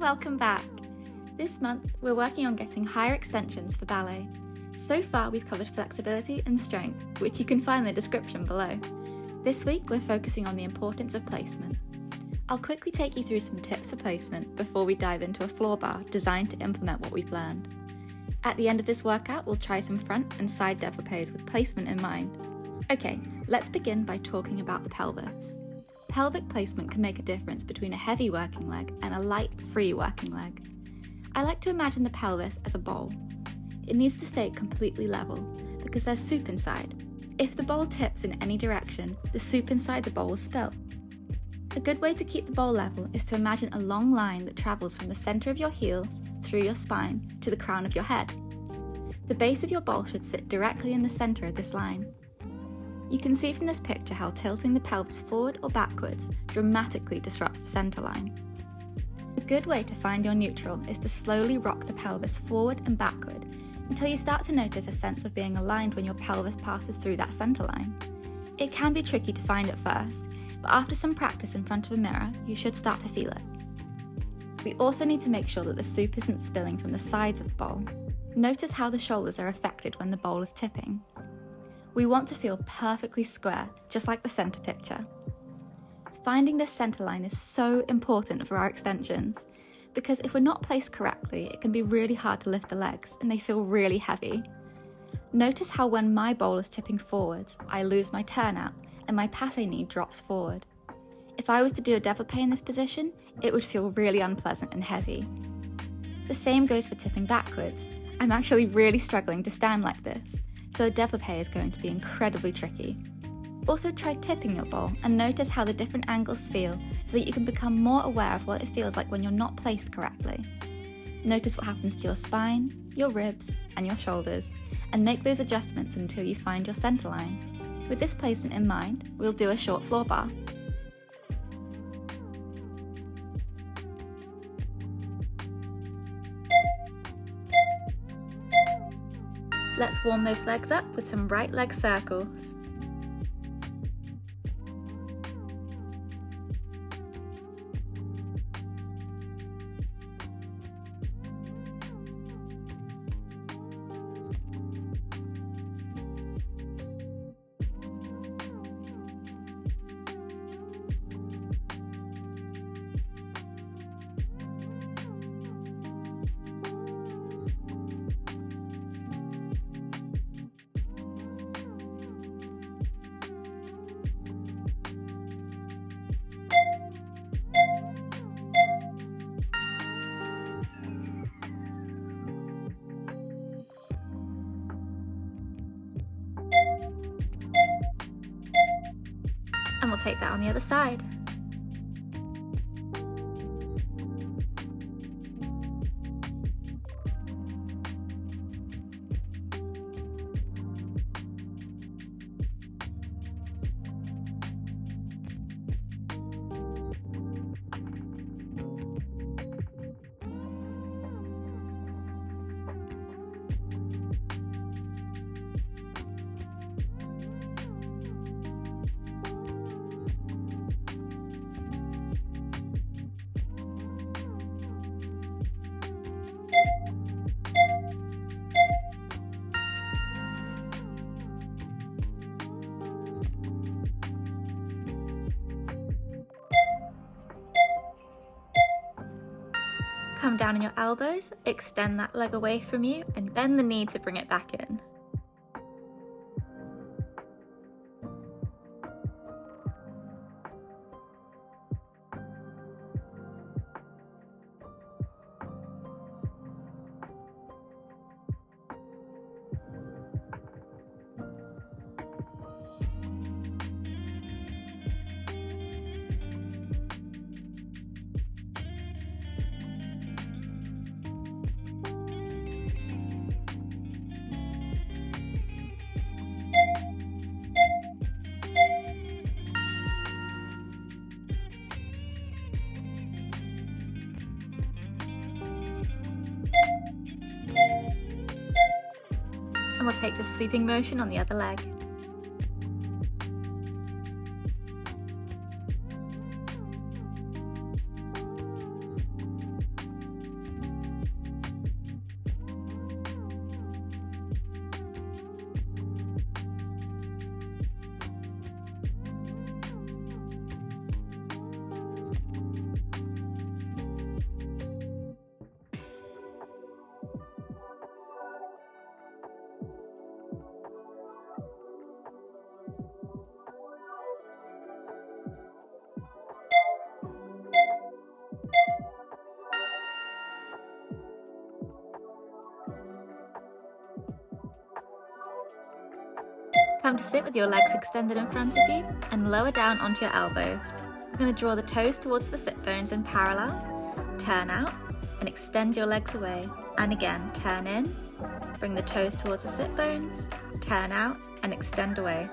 welcome back. This month, we're working on getting higher extensions for ballet. So far, we've covered flexibility and strength, which you can find in the description below. This week, we're focusing on the importance of placement. I'll quickly take you through some tips for placement before we dive into a floor bar designed to implement what we've learned. At the end of this workout, we'll try some front and side développés with placement in mind. Okay, let's begin by talking about the pelvis. Pelvic placement can make a difference between a heavy working leg and a light, free working leg. I like to imagine the pelvis as a bowl. It needs to stay completely level because there's soup inside. If the bowl tips in any direction, the soup inside the bowl will spill. A good way to keep the bowl level is to imagine a long line that travels from the centre of your heels, through your spine, to the crown of your head. The base of your bowl should sit directly in the centre of this line. You can see from this picture how tilting the pelvis forward or backwards dramatically disrupts the centre line. A good way to find your neutral is to slowly rock the pelvis forward and backward until you start to notice a sense of being aligned when your pelvis passes through that centre line. It can be tricky to find at first, but after some practice in front of a mirror, you should start to feel it. We also need to make sure that the soup isn't spilling from the sides of the bowl. Notice how the shoulders are affected when the bowl is tipping. We want to feel perfectly square, just like the centre picture. Finding this centre line is so important for our extensions, because if we're not placed correctly, it can be really hard to lift the legs and they feel really heavy. Notice how when my bowl is tipping forwards, I lose my turnout and my passe knee drops forward. If I was to do a développé in this position, it would feel really unpleasant and heavy. The same goes for tipping backwards. I'm actually really struggling to stand like this, so a développé is going to be incredibly tricky. Also try tipping your bowl and notice how the different angles feel so that you can become more aware of what it feels like when you're not placed correctly. Notice what happens to your spine, your ribs, and your shoulders, and make those adjustments until you find your centre line. With this placement in mind, we'll do a short floor bar. Let's warm those legs up with some right leg circles. And we'll take that on the other side. Come down on your elbows, extend that leg away from you, and bend the knee to bring it back in. And we'll take the sweeping motion on the other leg. Come to sit with your legs extended in front of you and lower down onto your elbows. We're going to draw the toes towards the sit bones in parallel, turn out and extend your legs away. And again, turn in, bring the toes towards the sit bones, turn out and extend away.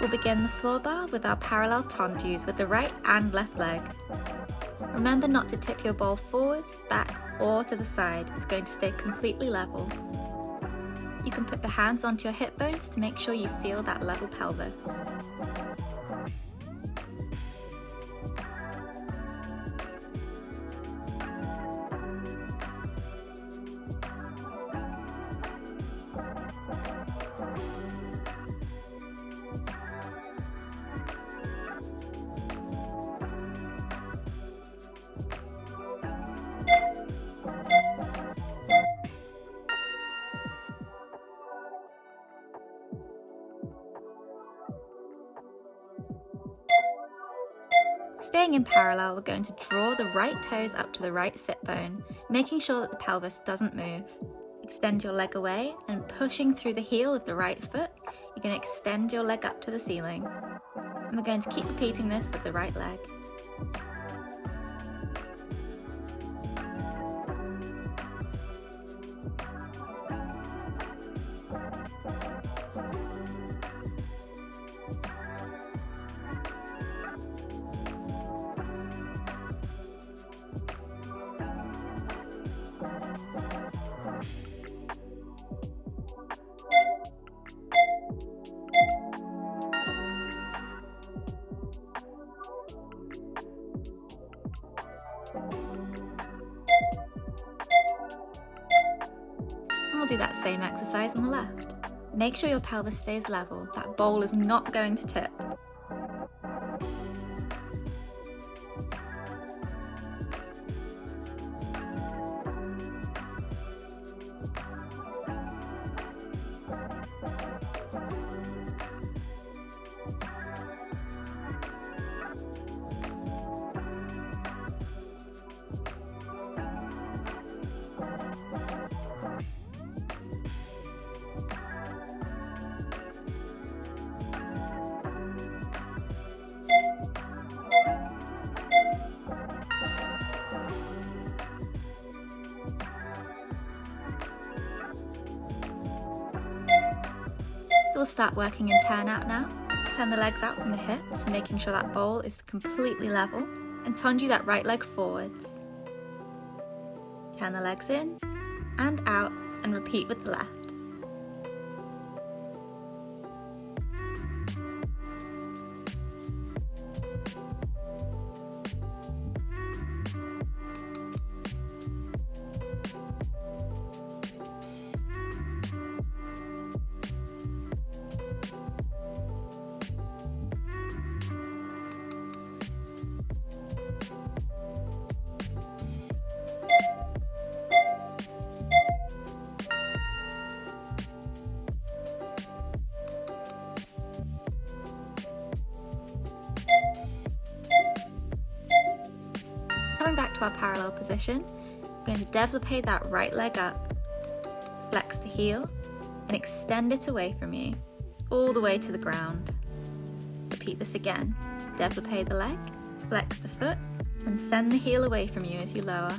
We'll begin the floor bar with our parallel tendus with the right and left leg. Remember not to tip your ball forwards, back or to the side, it's going to stay completely level. You can put your hands onto your hip bones to make sure you feel that level pelvis. Staying in parallel, we're going to draw the right toes up to the right sit bone, making sure that the pelvis doesn't move. Extend your leg away and pushing through the heel of the right foot, you're going to extend your leg up to the ceiling. And we're going to keep repeating this with the right leg. And we'll do that same exercise on the left. Make sure your pelvis stays level, that bowl is not going to tip. So we'll start working in turn out now. Turn the legs out from the hips, making sure that bowl is completely level, and tendu that right leg forwards. Turn the legs in and out and repeat with the left. Coming back to our parallel position, we're going to développé that right leg up, flex the heel, and extend it away from you, all the way to the ground. Repeat this again. Développé the leg, flex the foot, and send the heel away from you as you lower.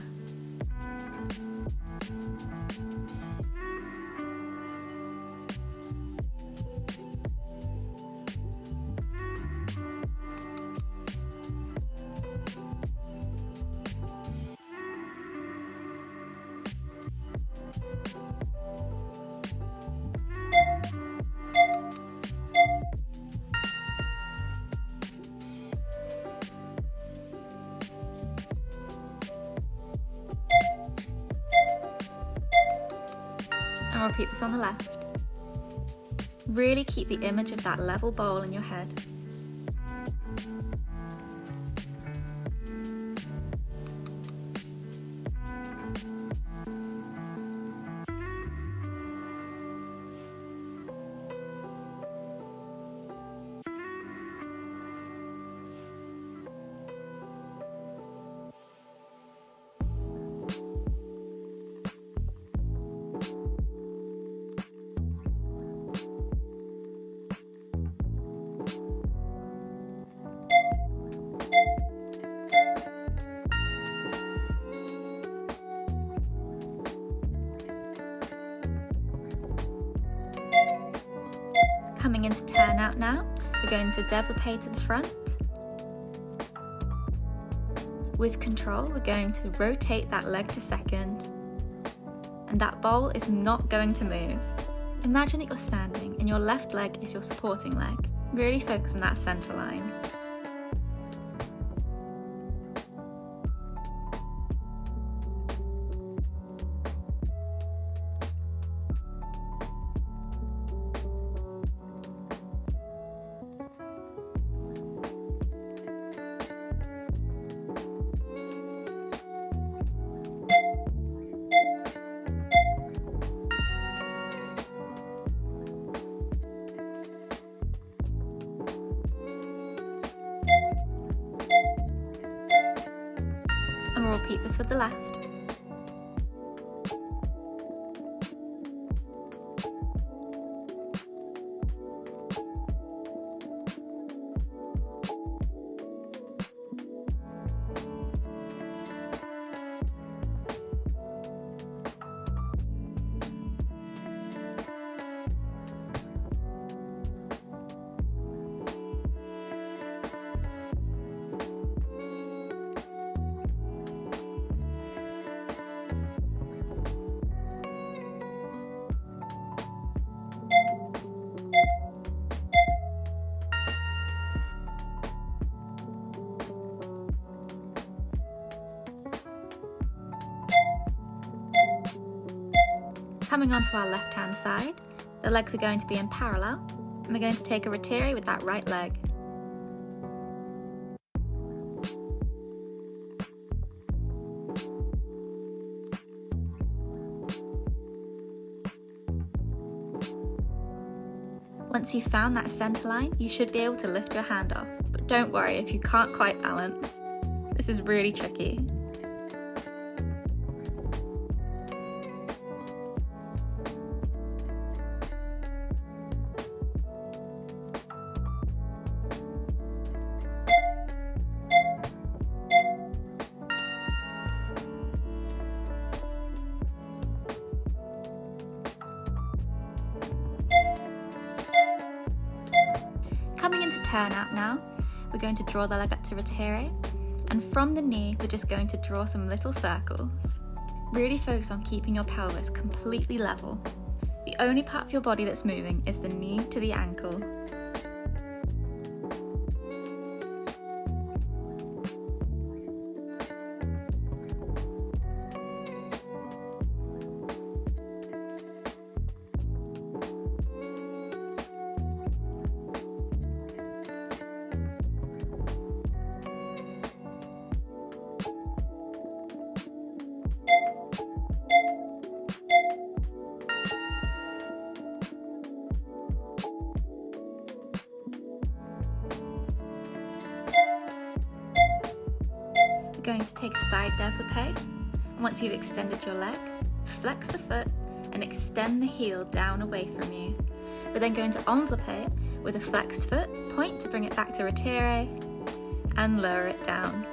I'll repeat this on the left. Really keep the image of that level bowl in your head. Coming into turn out now, we're going to développé to the front. With control, we're going to rotate that leg to second, and that bowl is not going to move. Imagine that you're standing and your left leg is your supporting leg. Really focus on that center line. And we'll repeat this with the left. Coming onto our left hand side, the legs are going to be in parallel, and we're going to take a retiré with that right leg. Once you've found that center line, you should be able to lift your hand off, but don't worry if you can't quite balance. This is really tricky. Coming into turn out now, we're going to draw the leg up to retiré, and from the knee we're just going to draw some little circles. Really focus on keeping your pelvis completely level. The only part of your body that's moving is the knee to the ankle. We're going to take a side développé, and once you've extended your leg, flex the foot and extend the heel down away from you. We're then going to enveloppé with a flexed foot, point to bring it back to retiré, and lower it down.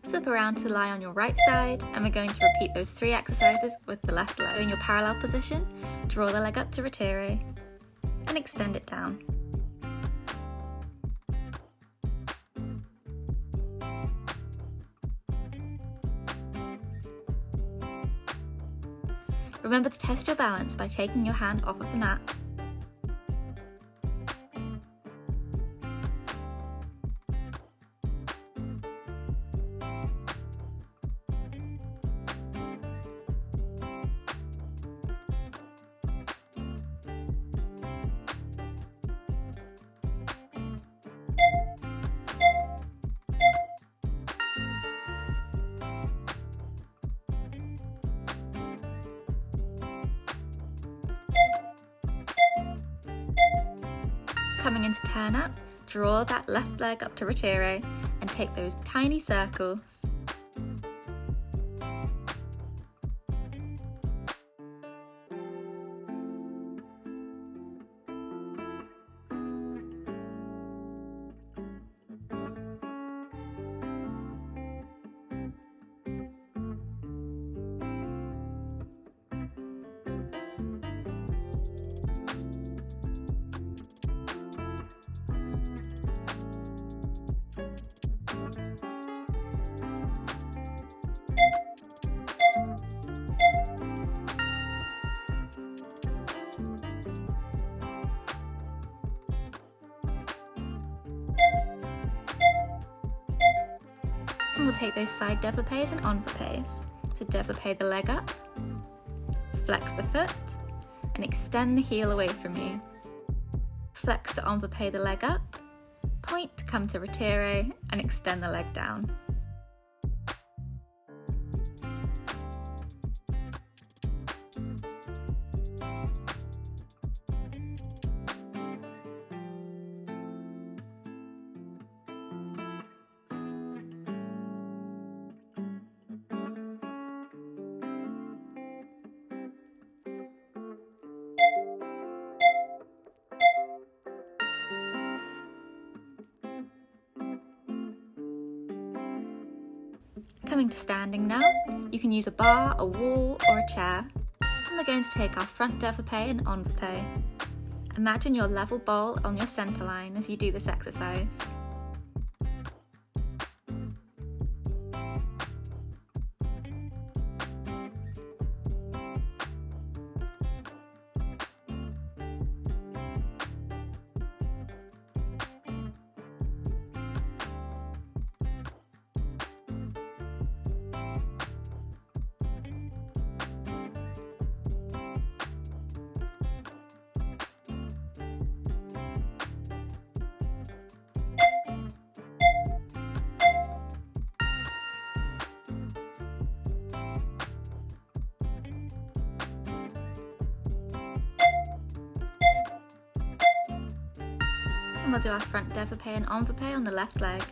Flip around to lie on your right side, and we're going to repeat those 3 exercises with the left leg. In your parallel position, draw the leg up to retire and extend it down. Remember to test your balance by taking your hand off of the mat. Coming into turn up, draw that left leg up to retire and take those tiny circles. And we'll take those side développés and enveloppés. So développé the leg up, flex the foot, and extend the heel away from you. Flex to enveloppé the leg up, point to come to retire, and extend the leg down. Coming to standing now, you can use a bar, a wall, or a chair. And we're going to take our front développé and enveloppé. Imagine your level ball on your centre line as you do this exercise. And we'll do our front développé and enveloppé on the left leg.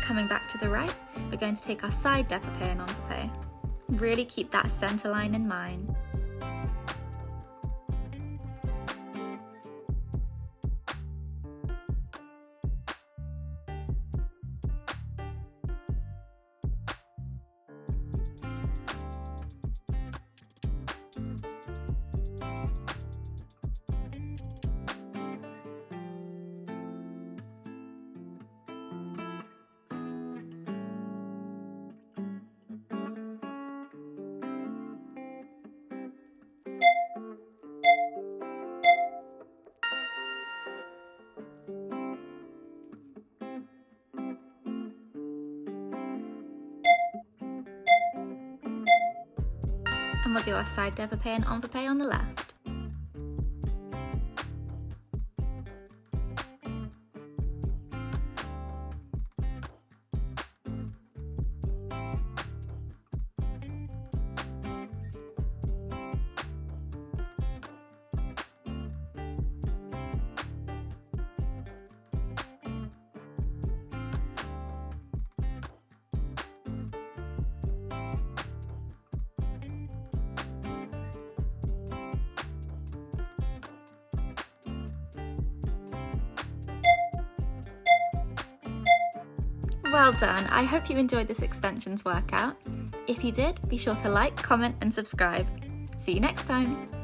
Coming back to the right, we're going to take our side développé and enveloppé. Really keep that centre line in mind. we'll do our side développé and enveloppé on the left. Well done! I hope you enjoyed this extensions workout. If you did, be sure to like, comment and subscribe. See you next time!